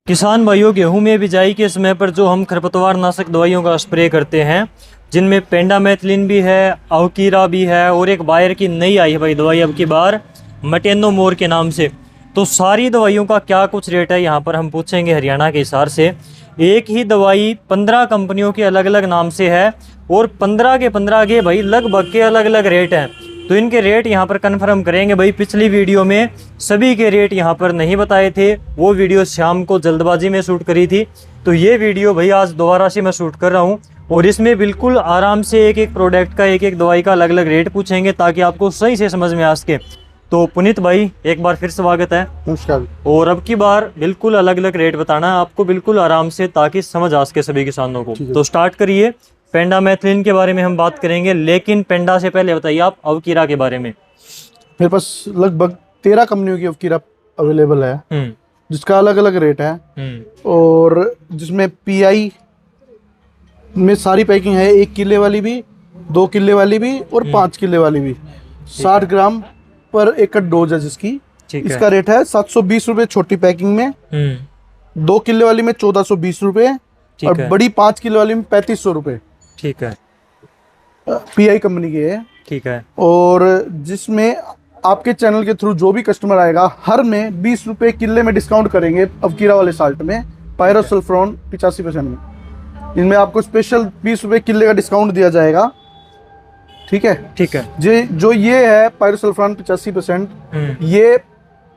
किसान भाइयों, गेहूं में बिजाई के समय पर जो हम खरपतवार नाशक दवाइयों का स्प्रे करते हैं, जिनमें पेंडामेथलिन भी है, अवकीरा भी है और एक बायर की नई आई है भाई दवाई अब की बार मटेनोमोर के नाम से। तो सारी दवाइयों का क्या कुछ रेट है यहाँ पर हम पूछेंगे हरियाणा के हिसाब से। एक ही दवाई 15 कंपनियों के अलग अलग नाम से है और 15 के भाई लगभग के अलग अलग रेट हैं। तो इनके रेट यहाँ पर कंफर्म करेंगे भाई। पिछली वीडियो में सभी के रेट यहाँ पर नहीं बताए थे, वो वीडियो शाम को जल्दबाजी में शूट करी थी। तो ये वीडियो भाई आज दोबारा से मैं शूट कर रहा हूँ और इसमें बिल्कुल आराम से एक एक प्रोडक्ट का एक एक दवाई का अलग अलग रेट पूछेंगे ताकि आपको सही से समझ में आ सके। तो पुनीत भाई एक बार फिर स्वागत है। नमस्कार। और अब की बार बिल्कुल अलग अलग रेट बताना है आपको, बिल्कुल आराम से, ताकि समझ आ सके सभी किसानों को। तो स्टार्ट करिए। पेंडामेथलिन के बारे में हम बात करेंगे, लेकिन पेंडा से पहले बताइए आप अवकीरा के बारे में। मेरे पास लगभग 13 कंपनियों की अवकीरा अवेलेबल है, जिसका अलग अलग रेट है और जिसमें पीआई में सारी पैकिंग है, 1 किले वाली भी, 2 किले वाली भी और 5 किले वाली भी। 60 ग्राम पर एकड़ डोज है जिसकी। इसका रेट है 720 रुपये छोटी पैकिंग में, 2 किले वाली में 1420 रुपये और बड़ी 5 किलो वाली में 3500 रुपये। ठीक है, पीआई कंपनी की है। ठीक है। और जिसमें आपके चैनल के थ्रू जो भी कस्टमर आएगा हर में 20 रुपये किले में डिस्काउंट करेंगे अवकीरा वाले साल्ट में, पायरोसल्फोन 85% में। इनमें आपको स्पेशल 20 रुपये किले का डिस्काउंट दिया जाएगा। ठीक है। ठीक है। जो ये है पायरोसल्फोन 85%, ये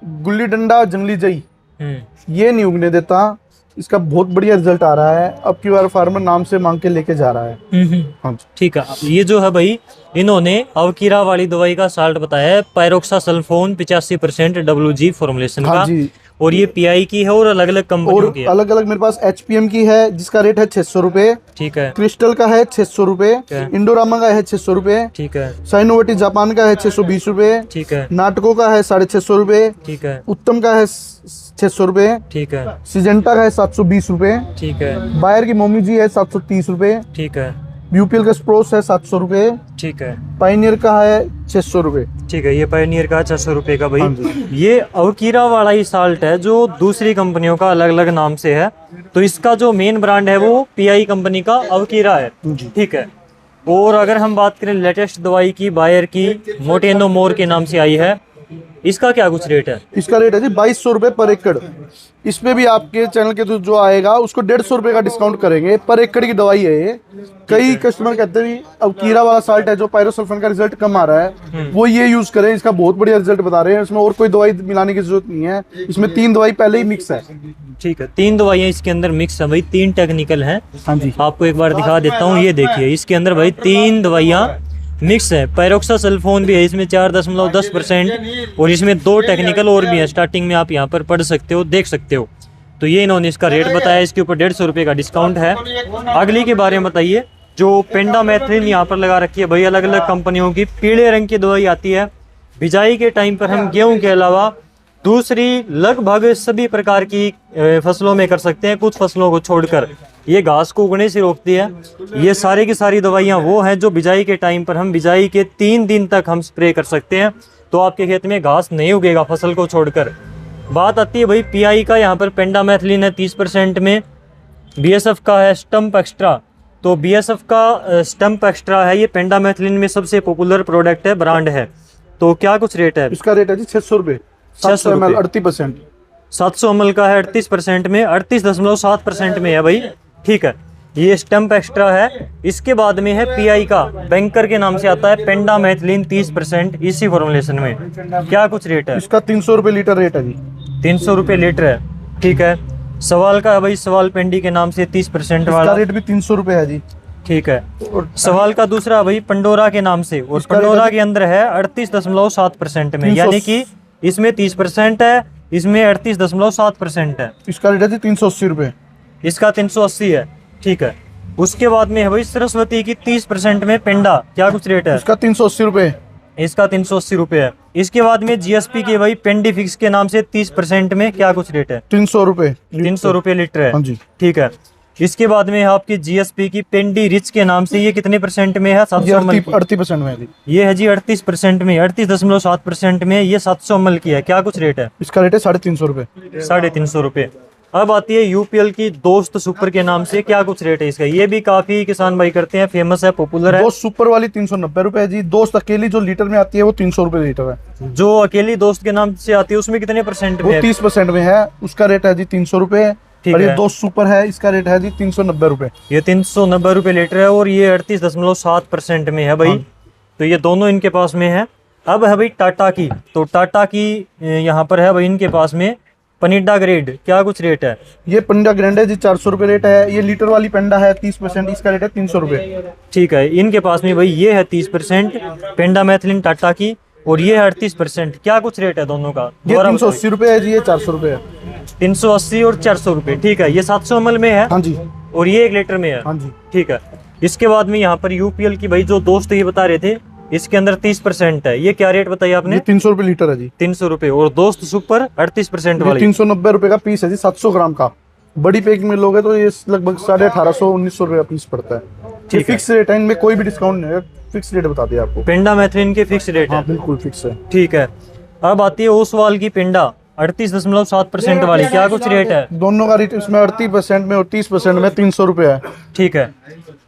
गुल्ली डंडा जंगली जई ये नहीं उगने देता। इसका बहुत बढ़िया रिजल्ट आ रहा है। अब की बार फार्मर नाम से मांग के लेके जा रहा है। हाँ, ठीक है। ये जो है भाई, इन्होंने अवकीरा वाली दवाई का साल्ट बताया है, पायरोक्सासल्फोन 85% WG फॉर्मुलेशन का। जी। और ये पीआई की है और अलग अलग कंपनियों की है। अलग अलग मेरे पास HPM की है जिसका रेट है 600 रुपए। ठीक है। क्रिस्टल का है 600 रुपए। इंडोरामा का है 600 रुपए। ठीक है। साइनोवेटी जापान का है 620 रुपए। ठीक है। नाटको का है 650 रुपए। ठीक है। उत्तम का है 600 रुपए। ठीक है। सिजेंटा का है 720 रुपए। ठीक है। बायर की मोमी जी है 730 रुपए। ठीक है। यूपीएल का स्प्रोस है 700 रुपए। ठीक है। पायनियर का है 600 रुपए। ठीक है। ये पायनियर का 600 रुपए का भाई। ये अवकीरा वाला ही साल्ट है जो दूसरी कंपनियों का अलग अलग नाम से है। तो इसका जो मेन ब्रांड है वो पीआई कंपनी का अवकीरा है। ठीक है। और अगर हम बात करें लेटेस्ट दवाई की, बायर की मोटेनोमोर के नाम से आई है, इसका क्या कुछ रेट है? इसका रेट है जी 2200 रुपए पर एकड़। इसमें भी आपके चैनल के जो आएगा उसको 150 रुपए का डिस्काउंट करेंगे। पर एकड़ की दवाई है ये। कई कस्टमर कहते हैं अब कीरा वाला साल्ट है जो पायरोसल्फोन का रिजल्ट कम आ रहा है, वो ये यूज करें, इसका बहुत बढ़िया रिजल्ट बता रहे हैं। इसमें और कोई दवाई मिलाने की जरूरत नहीं है। इसमें 3 दवाई पहले ही मिक्स है। ठीक है। 3 दवाइयाँ इसके अंदर मिक्स है भाई, 3 टेक्निकल है। हाँ जी। आपको एक बार दिखा देता हूँ, ये देखिए इसके अंदर भाई 3 दवाइयाँ मिक्स है। पायरोक्सासल्फोन भी है इसमें 4.10% और इसमें 2 टेक्निकल और भी है। स्टार्टिंग में आप यहाँ पर पढ़ सकते हो, देख सकते हो। तो ये इन्होंने इसका रेट बताया, इसके ऊपर 150 रुपये का डिस्काउंट है। अगली के बारे में बताइए। जो पेंडामेथलिन यहाँ पर लगा रखी है भाई, अलग अलग कंपनियों की पीले रंग की दवाई आती है। बिजाई के टाइम पर हम गेहूं के अलावा दूसरी लगभग सभी प्रकार की फसलों में कर सकते हैं, कुछ फसलों को छोड़कर। ये घास को उगने से रोकती है। ये सारी की सारी दवाइयाँ वो हैं जो बिजाई के टाइम पर हम बिजाई के 3 दिन तक हम स्प्रे कर सकते हैं, तो आपके खेत में घास नहीं उगेगा फसल को छोड़कर। बात आती है भाई पीआई का, यहाँ पर पेंडामेथलिन है 30% में, BSF का है स्टम्प एक्स्ट्रा। तो BSF का स्टम्प एक्स्ट्रा है, ये पेंडामेथलिन में सबसे पॉपुलर प्रोडक्ट है, ब्रांड है। तो क्या कुछ रेट है? इसका रेट है जी 600 रुपये। 600 ml 38%। 700 ml का है 38% में, 38.7% में है भाई। ठीक है। ये स्टम्प एक्स्ट्रा है। इसके बाद में है पीआई का, बैंकर के नाम से आता है, पेंडामेथलिन 30% इसी फॉर्मुलेशन में। क्या कुछ रेट है? इसका 300 रुपये लीटर रेट है जी। 300 रुपये लीटर है। ठीक है। सवाल का है भाई, सवाल पेंडी के नाम से 30% वाला रेट भी 300 रुपये है जी। ठीक है। और सवाल का दूसरा भाई पंडोरा के नाम से, और पंडोरा के अंदर है 38.7% में, यानी कि इसमें 30% है, इसमें 38.7% है। इसका रेट है 380 रुपये। इसका 380 है। ठीक है। उसके बाद में है भाई सरस्वती की 30% में पेंडा, क्या कुछ रेट है? इसका 380 रुपये। इसका 380 रुपये है। इसके बाद में GSP के भाई पेंडीफिक्स के नाम से 30% में क्या कुछ रेट है? 300 रुपये। 300 रुपये लीटर है। हाँ जी। ठीक है। इसके बाद में आपकी GSP की पेंडी रिच के नाम से, ये कितने % में है? 700 ml। 38% में है। ये है जी 38% में, 38.7% में, ये 700 ml की है। क्या कुछ रेट है? इसका रेट है 350 रुपये। 350 रुपये। अब आती है यूपीएल की दोस्त सुपर के नाम से, क्या कुछ रेट है इसका? ये भी काफी किसान भाई करते हैं, फेमस है, पॉपुलर है। दोस्त सुपर वाली 390 रुपए है जी। दोस्त अकेली जो लीटर में आती है वो 300 रुपए लीटर है। जो अकेली दोस्त के नाम से आती है उसमें कितने परसेंट वो में है? 30% में है, उसका रेट है जी 300 रुपए। ठीक और ये है। दोस्त सुपर है, इसका रेट है जी 390 रुपए। ये 390 रुपए लीटर है और ये 38.7% में है भाई। तो ये दोनों इनके पास में है। अब है भाई टाटा की, तो टाटा की यहाँ पर है भाई इनके पास में पनीडा ग्रेड, क्या कुछ रेट है? ये पंडा ग्रैंड है जी 400 रुपए रेट है। ये लीटर वाली पेंडा है 30%, इसका रेट है 300 रुपए। ठीक है, इनके पास में भाई ये है 30% पेंडा मैथिलिन टाटा की, और ये है 38%। क्या कुछ रेट है दोनों का? ये 380 रुपए है जी, ये 400 रुपए है। 380 और 400 रुपए। ठीक है, ये 700 ml में है हाँ जी, और ये 1 लीटर में है। हाँ जी। ठीक है, इसके बाद में यहाँ पर यूपीएल की भाई जो दोस्त ये बता रहे थे, इसके अंदर 30% है। ये क्या रेट बताइए आपने? ये 300 रुपए लीटर है जी। 300 रुपए। और दोस्त सुपर 38% ये वाली 390 रुपए का पीस है जी, 700 ग्राम का। बड़ी पैकिंग में लोगे तो ये लगभग 1850-1900 रुपए का पीस पड़ता है। ये फिक्स रेट है, इनमें कोई भी डिस्काउंट नहीं है, फिक्स रेट बता दिया आपको। पेंडा मैथिलिन के फिक्स रेट है। हाँ बिल्कुल फिक्स है। ठीक है, अब आती है ओसवाल की पेंडा 38.7% वाली, क्या कुछ रेट है? दोनों का रेट इसमें 38% में और 30% में 300 रुपए है। ठीक है,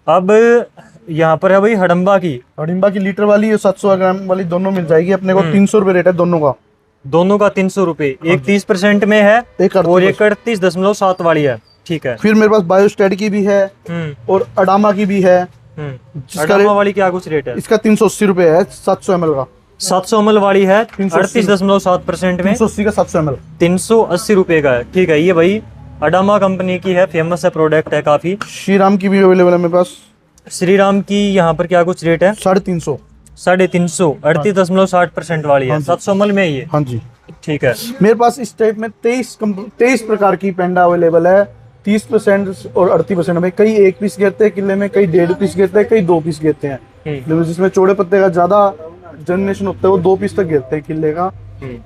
अब यहाँ पर है भाई हडम्बा की। हडिम्बा की लीटर वाली और 700 ग्राम वाली दोनों मिल जाएगी अपने को। 300 रुपए रेट है दोनों का। दोनों का 300 रुपए। एक 30% में है एक और एक 38.7 वाली है। ठीक है, फिर मेरे पास बायोस्टेट की भी है और अडामा की भी है। अडामा वाली क्या कुछ रेट है? इसका 380 रुपए है 700 ml का। 700 ml वाली है 38.7% में, 380 का 700 ml 380 रुपए का है। ठीक है, ये भाई अडामा कंपनी की है, फेमस है, प्रोडक्ट है काफी। श्रीराम की भी अवेलेबल है मेरे पास। श्रीराम की यहाँ पर क्या कुछ रेट है? 350। 350, 38.60% वाली है, 700 ml में ये। हाँ जी। ठीक है, मेरे पास इस टाइप में 23 प्रकार की पेंडा अवेलेबल है। 30% और 38% में। कई 1 पीस गिरते हैं किले में, कई 1.5 पीस गिरते हैं, कई 2 पीस गिरते हैं। लेकिन जिसमें चौड़े पत्ते का ज्यादा जनरेशन होता है वो 2 पीस तक गिरते हैं किले का,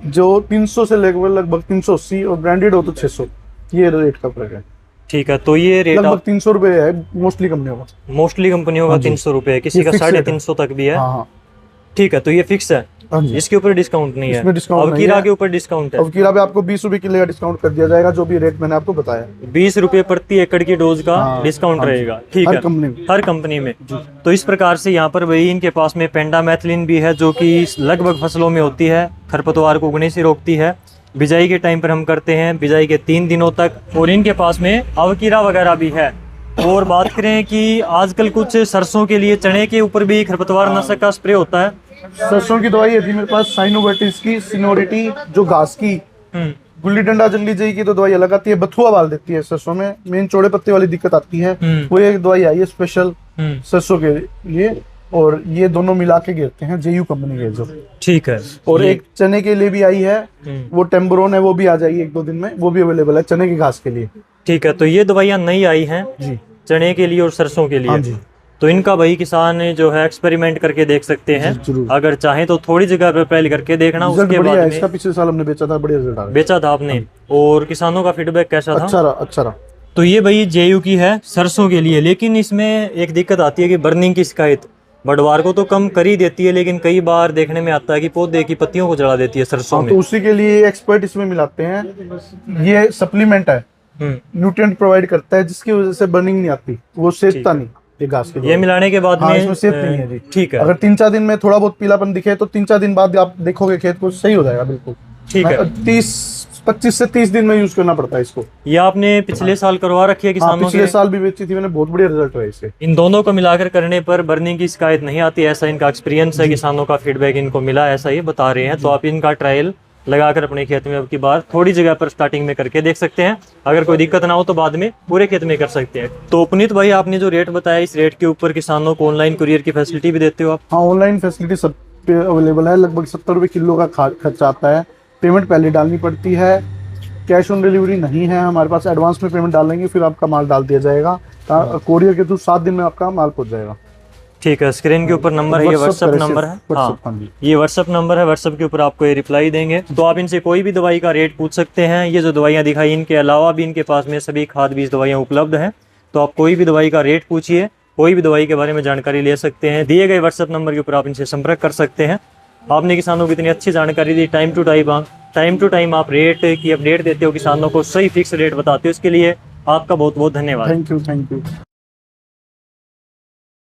जो 300 से लगभग 380, और ब्रांडेड हो तो 600। ये रेट का फर्क है। ठीक है, तो ये रेट लगभग 300 रुपए है मोस्टली कंपनियों का। मोस्टली कंपनियों का 300 रुपए है, किसी का 350 तक भी है। हाँ। ठीक है, तो ये फिक्स है, हाँ जी। इसके ऊपर डिस्काउंट नहीं है। इसमें डिस्काउंट अब कीरा के ऊपर डिस्काउंट है। अब कीरा पे आपको 20 रुपए किलो का डिस्काउंट कर दिया जाएगा, जो भी रेट मैंने आपको बताया। 20 रुपए प्रति एकड़ की डोज का डिस्काउंट रहेगा। ठीक है, हर कंपनी में। तो इस प्रकार से यहाँ पर वही इनके पास में पेंडा मैथिलिन भी है, जो कि लगभग फसलों में होती है, खरपतवार को उगने से रोकती है। बिजाई के टाइम पर हम करते हैं, बिजाई के 3 दिनों तक। और इनके पास में अवकीरा वगैरह भी है। और बात करें कि आजकल कुछ सरसों के लिए, चने के ऊपर भी खरपतवार नाशक का स्प्रे होता है। सरसों की दवाई है जी मेरे पास, साइनोवेटिस की, सिनोरिटी, जो घास की, गुल्ली डंडा जल्दी जाई की तो दवाई अलग आती है, बथुआ बाल देती है सरसों में। मेन चौड़े पत्ते वाली दिक्कत आती है, वो एक दवाई आई है स्पेशल सरसों के लिए, और ये दोनों मिला के गिरते हैं, जेयू कंपनी के जो। ठीक है, और एक चने के लिए भी आई है, वो टेम्बरोन है, वो भी आ जाएगी 1-2 दिन में, वो भी अवेलेबल है चने की घास के लिए। ठीक है, तो ये दवाइयाँ नई आई हैं जी, चने के लिए और सरसों के लिए। हाँ जी। तो इनका भाई किसान जो है एक्सपेरिमेंट करके देख सकते हैं, अगर चाहें तो थोड़ी जगह पर पहले करके देखना, उसके बाद में। इसका पिछले साल हमने बेचा था, बढ़िया रिजल्ट आया। बेचा था आपने, और किसानों का फीडबैक कैसा था? अच्छा रहा। तो ये भाई जेयू की है सरसों के लिए, लेकिन इसमें एक दिक्कत आती है कि बर्निंग की शिकायत बढ़वार को तो कम कर ही देती है, लेकिन कई बार देखने में आता है कि पौधे की पत्तियों को जला देती है सरसों में। तो उसी के लिए एक्सपर्ट इसमें मिलाते हैं। ये सप्लीमेंट है, न्यूट्रिएंट प्रोवाइड करता है, जिसकी वजह से बर्निंग नहीं आती, वो सेकता नहीं ये घास के। ये मिलाने के बाद में इसमें सेहत नहीं है जी। ठीक है, अगर 3-4 दिन में थोड़ा बहुत पीलापन दिखे तो 3-4 दिन बाद आप देखोगे खेत को सही हो जाएगा बिल्कुल। ठीक है, 25 से 30 दिन में यूज करना पड़ता है इसको। ये आपने पिछले साल करवा रखी है किसानों पिछले साल भी बेची थी मैंने, बहुत बढ़िया रिजल्ट है इसके। इन दोनों को मिलाकर करने पर बर्निंग की शिकायत नहीं आती, ऐसा इनका एक्सपीरियंस है, किसानों का फीडबैक इनको मिला, ऐसा ये बता रहे हैं। तो आप इनका ट्रायल लगाकर अपने खेत में अब की बार थोड़ी जगह पर स्टार्टिंग में करके देख सकते हैं। अगर कोई दिक्कत ना हो तो बाद में पूरे खेत में कर सकते हैं। तो पुनीत भाई, आपने जो रेट बताया, इस रेट के ऊपर किसानों को ऑनलाइन कुरियर की फैसिलिटी भी देते हो आप? हाँ, ऑनलाइन फैसिलिटी सब पे अवेलेबल है। लगभग 70 रुपये किलो का खर्चा आता है। पेमेंट पहले डालनी पड़ती है, कैश ऑन डिलीवरी नहीं है हमारे पास। एडवांस में पेमेंट डालेंगे, फिर आपका माल डाल दिया जाएगा। कोरियर के थ्रू 7 दिन में आपका माल पहुंच जाएगा। ठीक है, स्क्रीन के ऊपर नंबर है, ये व्हाट्सएप नंबर है। हाँ, ये व्हाट्सएप नंबर है, व्हाट्सएप के ऊपर आपको ये रिप्लाई देंगे। तो आप इनसे कोई भी दवाई का रेट पूछ सकते हैं। ये जो दवाइयाँ दिखाई, इनके अलावा भी इनके पास में सभी खाद बीज दवाइयाँ उपलब्ध हैं। तो आप कोई भी दवाई का रेट पूछिए, कोई भी दवाई के बारे में जानकारी ले सकते हैं। दिए गए व्हाट्सएप नंबर के ऊपर आप इनसे संपर्क कर सकते हैं। आपने किसानों को इतनी अच्छी जानकारी दी, time to time time to time आप रेट की अपडेट देते हो, किसानों को सही फिक्स रेट बताते हो, इसके लिए आपका बहुत बहुत धन्यवाद। Thank you.